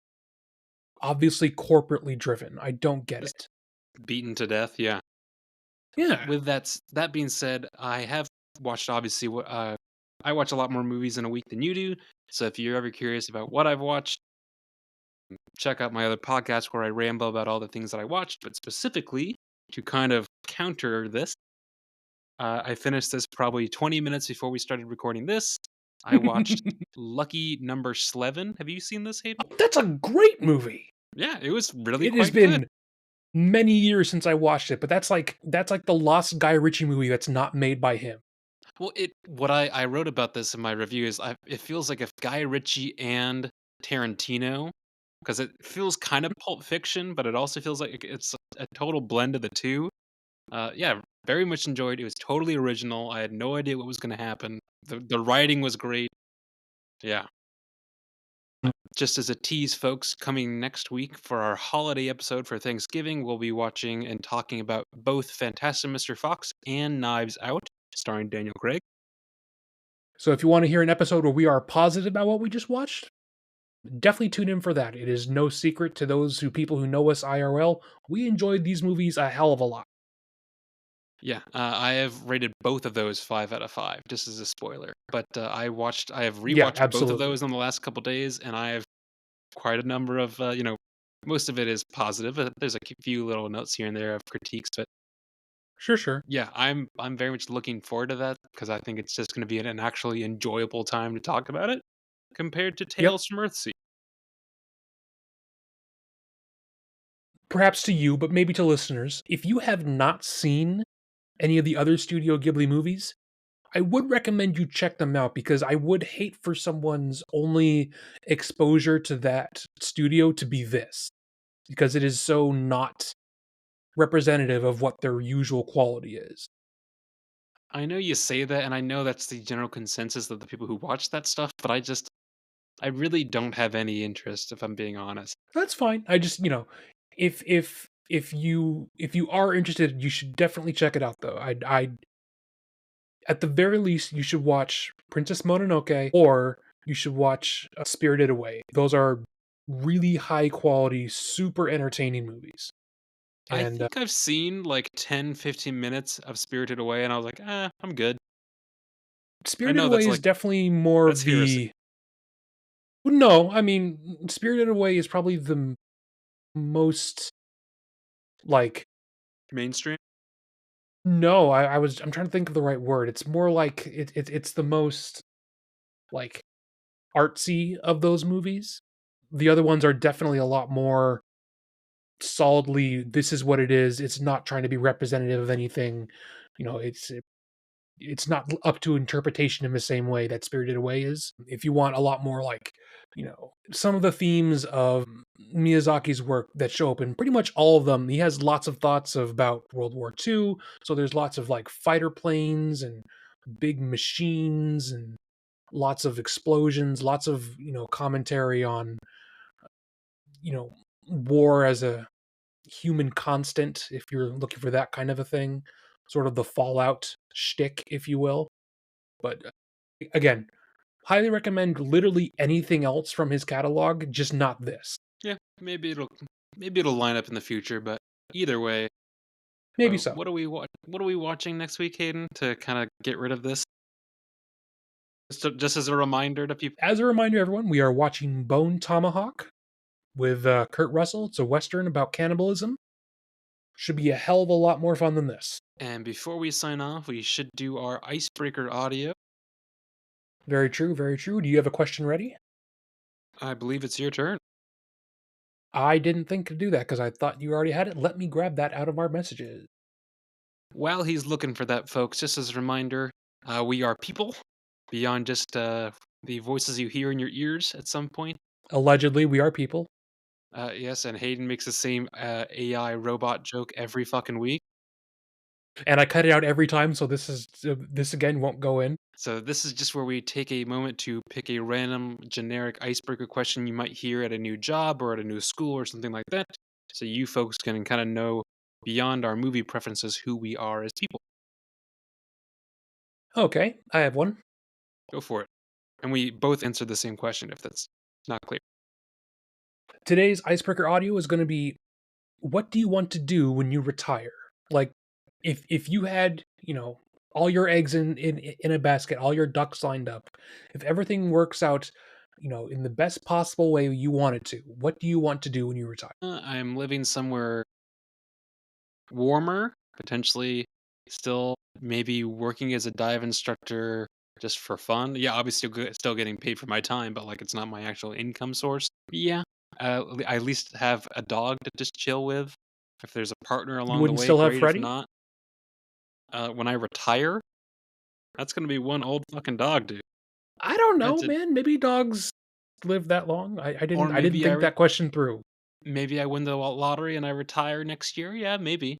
[SPEAKER 2] obviously corporately driven. I don't get
[SPEAKER 1] Just
[SPEAKER 2] it.
[SPEAKER 1] beaten to death, yeah.
[SPEAKER 2] Yeah.
[SPEAKER 1] With that being said, I have watched obviously what I watch a lot more movies in a week than you do. So if you're ever curious about what I've watched, check out my other podcast where I ramble about all the things that I watched, but specifically to kind of counter this, I finished this probably 20 minutes before we started recording this. I watched Lucky Number Slevin. Have you seen this, Hayden?
[SPEAKER 2] That's a great movie.
[SPEAKER 1] Yeah, it was really
[SPEAKER 2] It has
[SPEAKER 1] quite good.
[SPEAKER 2] been many years since I watched it, but that's like the lost Guy Ritchie movie that's not made by him.
[SPEAKER 1] Well, it what I wrote about this in my review is it feels like if Guy Ritchie and Tarantino, because it feels kind of Pulp Fiction, but it also feels like it's a total blend of the two. Yeah, very much enjoyed. It was totally original. I had no idea what was going to happen. The writing was great. Yeah. Just as a tease, folks, coming next week for our holiday episode for Thanksgiving, we'll be watching and talking about both Fantastic Mr. Fox and Knives Out, starring Daniel Craig.
[SPEAKER 2] So if you want to hear an episode where we are positive about what we just watched, definitely tune in for that. It is no secret to those people who know us IRL. We enjoyed these movies a hell of a lot.
[SPEAKER 1] Yeah, I have rated both of those 5 out of 5, just as a spoiler. But I have
[SPEAKER 2] Yeah,
[SPEAKER 1] rewatched both of
[SPEAKER 2] absolutely.
[SPEAKER 1] those in the last couple days, and I have quite a number of, most of it is positive. There's a few little notes here and there of critiques, but
[SPEAKER 2] Sure, sure.
[SPEAKER 1] yeah, I'm very much looking forward to that because I think it's just going to be an actually enjoyable time to talk about it compared to
[SPEAKER 2] Yep.
[SPEAKER 1] Tales from Earthsea.
[SPEAKER 2] Perhaps to you, but maybe to listeners, if you have not seen any of the other Studio Ghibli movies, I would recommend you check them out because I would hate for someone's only exposure to that studio to be this, because it is so not representative of what their usual quality is.
[SPEAKER 1] I know you say that, and I know that's the general consensus of the people who watch that stuff, but I really don't have any interest, if I'm being honest.
[SPEAKER 2] That's fine. I just, if you are interested, you should definitely check it out though. I at the very least you should watch Princess Mononoke or you should watch Spirited Away. Those are really high quality, super entertaining movies.
[SPEAKER 1] I
[SPEAKER 2] And
[SPEAKER 1] think I've seen like 10, 15 minutes of Spirited Away, and I was like, I'm good. I
[SPEAKER 2] Spirited
[SPEAKER 1] know
[SPEAKER 2] Away
[SPEAKER 1] that's
[SPEAKER 2] is
[SPEAKER 1] like,
[SPEAKER 2] definitely more
[SPEAKER 1] that's
[SPEAKER 2] of
[SPEAKER 1] heresy.
[SPEAKER 2] the no, I mean Spirited Away is probably the most like
[SPEAKER 1] Mainstream?
[SPEAKER 2] no, I'm trying to think of the right word. It's more like it's the most like artsy of those movies. The other ones are definitely a lot more solidly this is what it is. It's not trying to be representative of anything. You know, it's not up to interpretation in the same way that Spirited Away is. If you want a lot more like, some of the themes of Miyazaki's work that show up in pretty much all of them, he has lots of thoughts about World War II. So there's lots of like fighter planes and big machines and lots of explosions, lots of, commentary on, war as a human constant, if you're looking for that kind of a thing, sort of the Fallout shtick, if you will. But again, highly recommend literally anything else from his catalog, just not this.
[SPEAKER 1] Yeah, maybe it'll line up in the future, but either way,
[SPEAKER 2] Maybe so.
[SPEAKER 1] what are we watching next week, Hayden, to kind of get rid of this? Just as a reminder to people.
[SPEAKER 2] As a reminder, everyone, we are watching Bone Tomahawk with Kurt Russell. It's a western about cannibalism. Should be a hell of a lot more fun than this.
[SPEAKER 1] And before we sign off, we should do our icebreaker audio.
[SPEAKER 2] Very true, very true. Do you have a question ready?
[SPEAKER 1] I believe it's your turn.
[SPEAKER 2] I didn't think to do that because I thought you already had it. Let me grab that out of our messages.
[SPEAKER 1] While he's looking for that, folks, just as a reminder, we are people beyond just the voices you hear in your ears at some point.
[SPEAKER 2] Allegedly, we are people.
[SPEAKER 1] Yes, and Hayden makes the same AI robot joke every fucking week.
[SPEAKER 2] And I cut it out every time, so this again won't go in.
[SPEAKER 1] So this is just where we take a moment to pick a random generic icebreaker question you might hear at a new job or at a new school or something like that. So you folks can kind of know beyond our movie preferences who we are as people.
[SPEAKER 2] Okay, I have one.
[SPEAKER 1] Go for it. And we both answer the same question if that's not clear.
[SPEAKER 2] Today's icebreaker audio is going to be, what do you want to do when you retire? Like, if you had, all your eggs in a basket, all your ducks lined up, if everything works out, in the best possible way you want it to, what do you want to do when you retire?
[SPEAKER 1] I'm living somewhere warmer, potentially still maybe working as a dive instructor just for fun. Yeah, obviously still getting paid for my time, but like it's not my actual income source. Yeah, I at least have a dog to just chill with. If there's a partner
[SPEAKER 2] You
[SPEAKER 1] along the
[SPEAKER 2] wouldn't
[SPEAKER 1] way,
[SPEAKER 2] still have
[SPEAKER 1] great. If
[SPEAKER 2] Freddy?
[SPEAKER 1] not, when I retire, that's gonna be one old fucking dog, dude.
[SPEAKER 2] I don't know,
[SPEAKER 1] That's it.
[SPEAKER 2] man. Maybe dogs live that long.
[SPEAKER 1] Or
[SPEAKER 2] I didn't think that question through.
[SPEAKER 1] maybe I win the lottery and I retire next year. Yeah, maybe.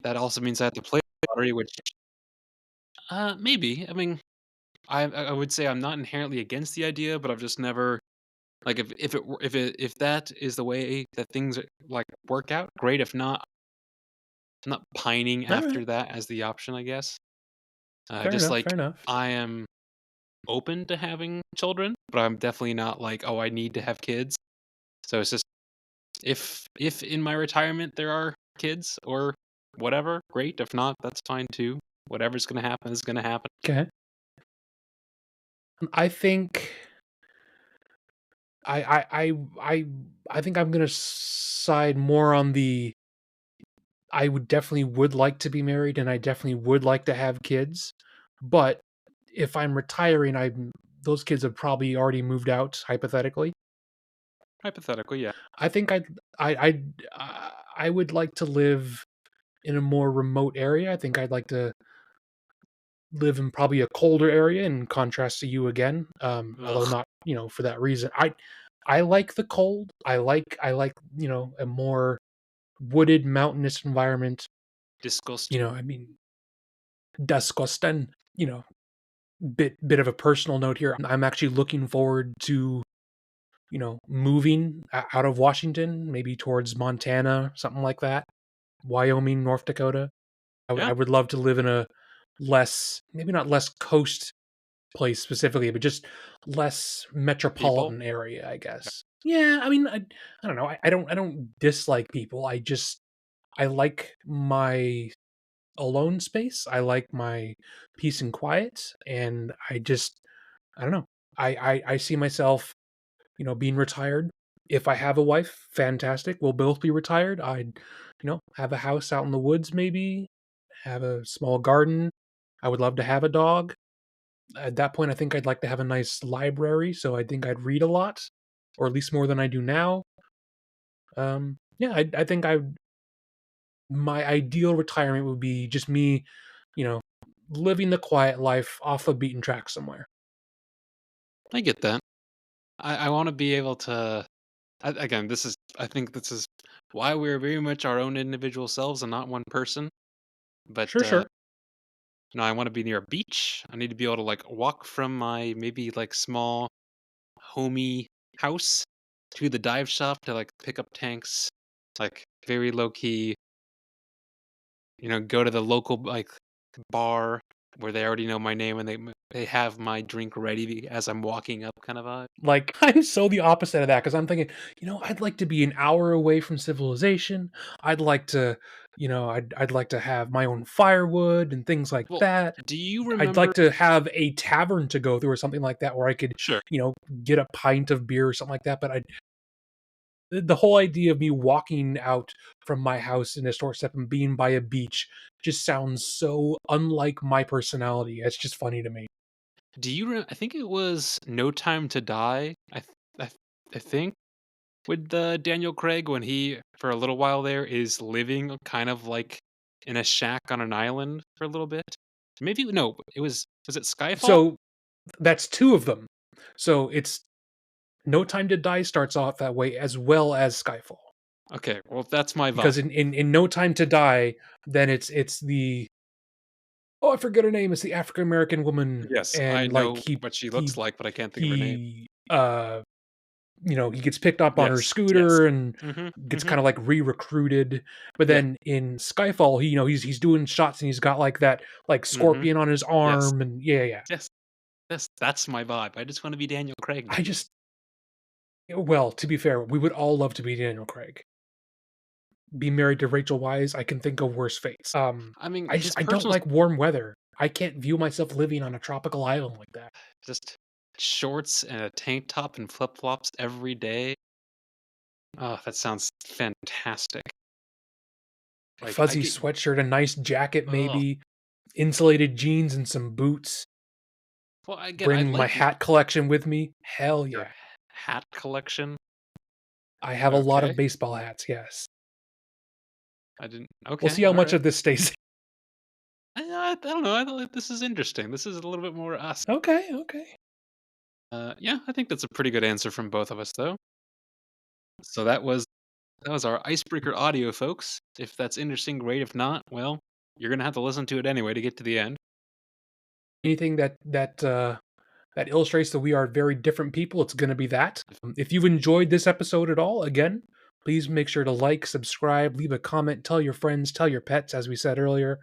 [SPEAKER 1] That also means I have to play the lottery, which maybe. I mean, I would say I'm not inherently against the idea, but I've just never like if that is the way that things like work out, great. If not, I'm not pining
[SPEAKER 2] All right.
[SPEAKER 1] after that as the option, I guess.
[SPEAKER 2] Fair
[SPEAKER 1] Just
[SPEAKER 2] enough.
[SPEAKER 1] like
[SPEAKER 2] Fair enough.
[SPEAKER 1] I am open to having children, but I'm definitely not like, oh, I need to have kids. So it's just if in my retirement there are kids or whatever, great. If not, that's fine too. Whatever's gonna happen is gonna happen.
[SPEAKER 2] Okay. I think I I I I I think I'm gonna side more on the I would definitely would like to be married and I definitely would like to have kids. But if I'm retiring, I'm those kids have probably already moved out, hypothetically.
[SPEAKER 1] Hypothetically, yeah.
[SPEAKER 2] I think I would like to live in a more remote area. I think I'd like to live in probably a colder area in contrast to you again. Although
[SPEAKER 1] Ugh,
[SPEAKER 2] not, for that reason. I like the cold. I like, a more wooded mountainous environment.
[SPEAKER 1] disgusting.
[SPEAKER 2] I mean, Descosten, bit of a personal note here. I'm actually looking forward to, moving out of Washington, maybe towards Montana, something like that. Wyoming, North Dakota.
[SPEAKER 1] Yeah,
[SPEAKER 2] I would love to live in a less, maybe not less coast place specifically, but just less
[SPEAKER 1] people.
[SPEAKER 2] metropolitan area, I guess. Yeah, I mean, I don't know. I don't dislike people. I like my alone space. I like my peace and quiet, and I don't know. I see myself, being retired. If I have a wife, fantastic. We'll both be retired. I'd, have a house out in the woods, maybe have a small garden. I would love to have a dog. At that point, I think I'd like to have a nice library, so I think I'd read a lot, or at least more than I do now. Yeah, I think I my ideal retirement would be just me, you know, living the quiet life off the beaten track somewhere.
[SPEAKER 1] I get that. I want to be able to. Again, I think this is why we're very much our own individual selves and not one person. But
[SPEAKER 2] Sure, sure.
[SPEAKER 1] I want to be near a beach. I need to be able to like walk from my maybe like small homey house to the dive shop to like pick up tanks, like very low key. Go to the local like bar where they already know my name and they have my drink ready as I'm walking up, kind of vibe.
[SPEAKER 2] Like, I'm so the opposite of that because I'm thinking, I'd like to be an hour away from civilization. I'd like to, I'd like to have my own firewood and things like
[SPEAKER 1] Well,
[SPEAKER 2] that.
[SPEAKER 1] do you
[SPEAKER 2] I'd
[SPEAKER 1] remember?
[SPEAKER 2] like to have a tavern to go through or something like that where I could,
[SPEAKER 1] Sure.
[SPEAKER 2] you know, get a pint of beer or something like that. But the whole idea of me walking out from my house in a doorstep and being by a beach just sounds so unlike my personality. It's just funny to me.
[SPEAKER 1] I think it was No Time to Die. I, th- I think with Daniel Craig when he for a little while there is living kind of like in a shack on an island for a little bit. Maybe no, was it Skyfall?
[SPEAKER 2] So that's two of them. So it's No Time to Die starts off that way as well as Skyfall.
[SPEAKER 1] Okay, well that's my vibe.
[SPEAKER 2] Because in No Time to Die, then it's the oh, I forget her name. It's the African American woman,
[SPEAKER 1] Yes, I
[SPEAKER 2] and like
[SPEAKER 1] know what she looks
[SPEAKER 2] he
[SPEAKER 1] like, but I can't think of her name.
[SPEAKER 2] he he gets picked up on her
[SPEAKER 1] Yes, yes.
[SPEAKER 2] scooter and
[SPEAKER 1] Mhm,
[SPEAKER 2] gets
[SPEAKER 1] mhm.
[SPEAKER 2] kind of like re-recruited. But
[SPEAKER 1] Yeah.
[SPEAKER 2] then in Skyfall, he's doing shots and he's got like that like
[SPEAKER 1] Mhm.
[SPEAKER 2] scorpion on his
[SPEAKER 1] Yes.
[SPEAKER 2] arm and yeah, yeah.
[SPEAKER 1] Yes. Yes, that's my vibe. I just wanna be Daniel Craig,
[SPEAKER 2] I
[SPEAKER 1] dude.
[SPEAKER 2] just well, to be fair, we would all love to be Daniel Craig. Be married to Rachel Weisz, I can think of worse fates.
[SPEAKER 1] I mean,
[SPEAKER 2] I
[SPEAKER 1] his
[SPEAKER 2] just I don't
[SPEAKER 1] personal
[SPEAKER 2] like warm weather. I can't view myself living on a tropical island like that.
[SPEAKER 1] just shorts and a tank top and flip-flops every day. Oh, that sounds fantastic. Like, I
[SPEAKER 2] Fuzzy
[SPEAKER 1] get
[SPEAKER 2] sweatshirt, a nice jacket
[SPEAKER 1] ugh.
[SPEAKER 2] maybe. insulated jeans and some boots.
[SPEAKER 1] Well, again, I
[SPEAKER 2] Bring my
[SPEAKER 1] like your
[SPEAKER 2] hat collection with me. Hell
[SPEAKER 1] your
[SPEAKER 2] yeah.
[SPEAKER 1] hat collection.
[SPEAKER 2] I have a lot
[SPEAKER 1] Okay.
[SPEAKER 2] of baseball hats, yes.
[SPEAKER 1] I didn't
[SPEAKER 2] We'll
[SPEAKER 1] okay,
[SPEAKER 2] see how much
[SPEAKER 1] alright.
[SPEAKER 2] of this stays.
[SPEAKER 1] I don't know, I thought like, this is interesting. This is a little bit more us.
[SPEAKER 2] Okay, okay.
[SPEAKER 1] Yeah, I think that's a pretty good answer from both of us, though. So that was our icebreaker audio, folks. If that's interesting, great. If not, well, you're gonna have to listen to it anyway to get to the end.
[SPEAKER 2] Anything that illustrates that we are very different people, it's gonna be that. If you've enjoyed this episode at all, again, please make sure to like, subscribe, leave a comment, tell your friends, tell your pets, as we said earlier.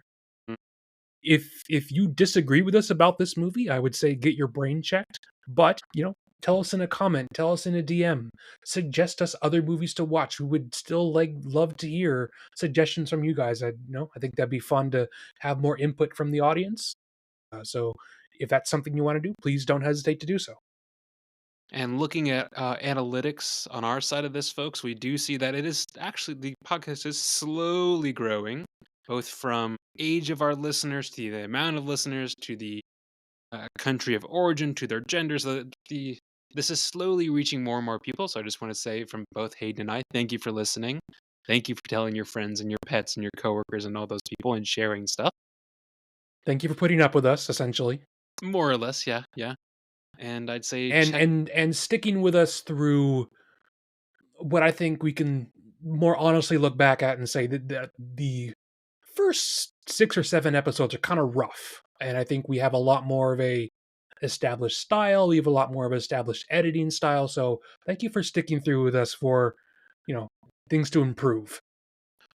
[SPEAKER 1] Mm,
[SPEAKER 2] If you disagree with us about this movie, I would say get your brain checked. But tell us in a comment, tell us in a DM, suggest us other movies to watch. We would still love to hear suggestions from you guys. I think that'd be fun to have more input from the audience. So if that's something you want to do, please don't hesitate to do so.
[SPEAKER 1] And looking at analytics on our side of this, folks, we do see that it is actually the podcast is slowly growing, both from age of our listeners to the amount of listeners to the country of origin to their genders. This is slowly reaching more and more people. So I just want to say from both Hayden and I, thank you for listening. Thank you for telling your friends and your pets and your coworkers and all those people and sharing stuff.
[SPEAKER 2] Thank you for putting up with us, essentially,
[SPEAKER 1] More or less, yeah, yeah. And I'd say
[SPEAKER 2] and
[SPEAKER 1] check.
[SPEAKER 2] and sticking with us through what I think we can more honestly look back at and say that the first 6 or 7 episodes are kind of rough, and I think we have a lot more of a established style. We have a lot more of an established editing style. So thank you for sticking through with us for you know things to improve.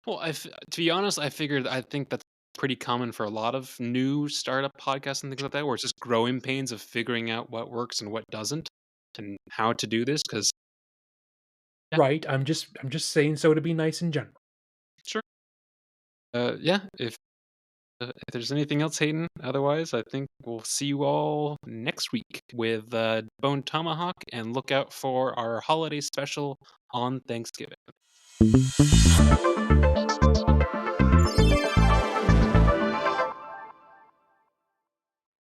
[SPEAKER 1] Well, to be honest, I think that's pretty common for a lot of new startup podcasts and things like that, where it's just growing pains of figuring out what works and what doesn't, and how to do this. Because yeah,
[SPEAKER 2] Right? I'm just saying so to be nice in general.
[SPEAKER 1] sure, yeah. If there's anything else, Hayden, otherwise, I think we'll see you all next week with Bone Tomahawk, and look out for our holiday special on Thanksgiving.